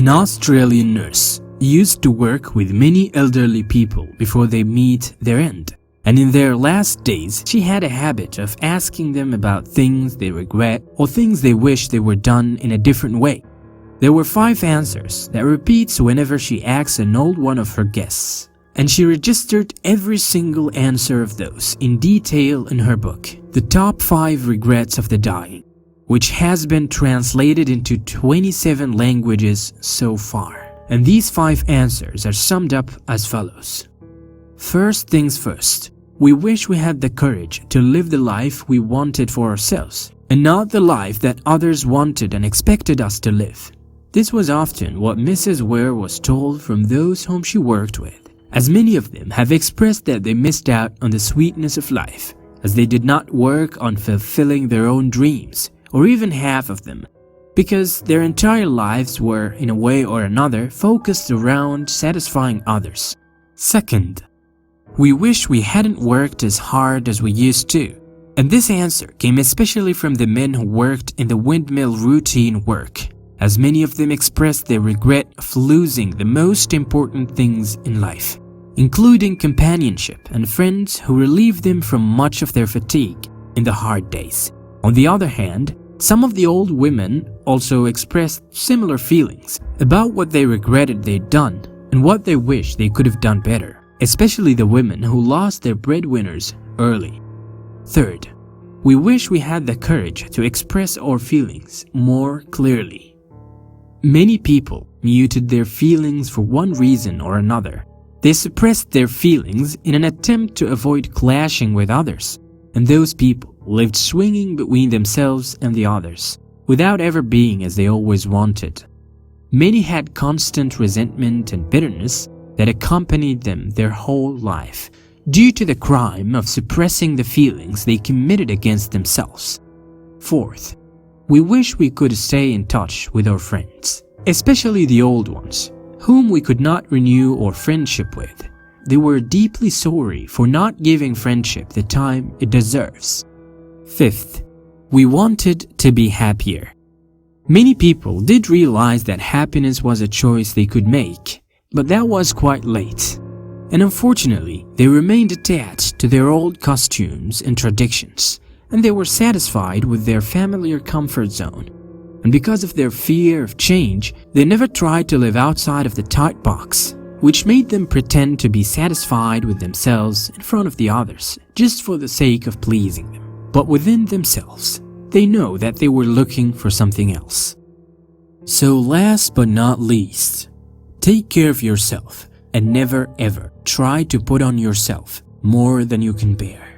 An Australian nurse used to work with many elderly people before they meet their end. And in their last days, she had a habit of asking them about things they regret or things they wish they were done in a different way. There were 5 answers that repeats whenever she asks an old one of her guests. And she registered every single answer of those in detail in her book, The Top 5 Regrets of the Dying, which has been translated into 27 languages so far. And these 5 answers are summed up as follows. First things first, we wish we had the courage to live the life we wanted for ourselves, and not the life that others wanted and expected us to live. This was often what Mrs. Ware was told from those whom she worked with, as many of them have expressed that they missed out on the sweetness of life, as they did not work on fulfilling their own dreams, or even half of them, because their entire lives were, in a way or another, focused around satisfying others. Second, we wish we hadn't worked as hard as we used to. And this answer came especially from the men who worked in the windmill routine work, as many of them expressed their regret of losing the most important things in life, including companionship and friends who relieved them from much of their fatigue in the hard days. On the other hand, some of the old women also expressed similar feelings about what they regretted they'd done and what they wished they could have done better, especially the women who lost their breadwinners early. Third, we wish we had the courage to express our feelings more clearly. Many people muted their feelings for one reason or another. They suppressed their feelings in an attempt to avoid clashing with others, and those people lived swinging between themselves and the others, without ever being as they always wanted. Many had constant resentment and bitterness that accompanied them their whole life, due to the crime of suppressing the feelings they committed against themselves. Fourth, we wish we could stay in touch with our friends, especially the old ones, whom we could not renew our friendship with. They were deeply sorry for not giving friendship the time it deserves. Fifth, we wanted to be happier. Many people did realize that happiness was a choice they could make, but that was quite late. And unfortunately, they remained attached to their old costumes and traditions, and they were satisfied with their familiar comfort zone. And because of their fear of change, they never tried to live outside of the tight box, which made them pretend to be satisfied with themselves in front of the others, just for the sake of pleasing them. But within themselves, they know that they were looking for something else. So last but not least, take care of yourself and never ever try to put on yourself more than you can bear.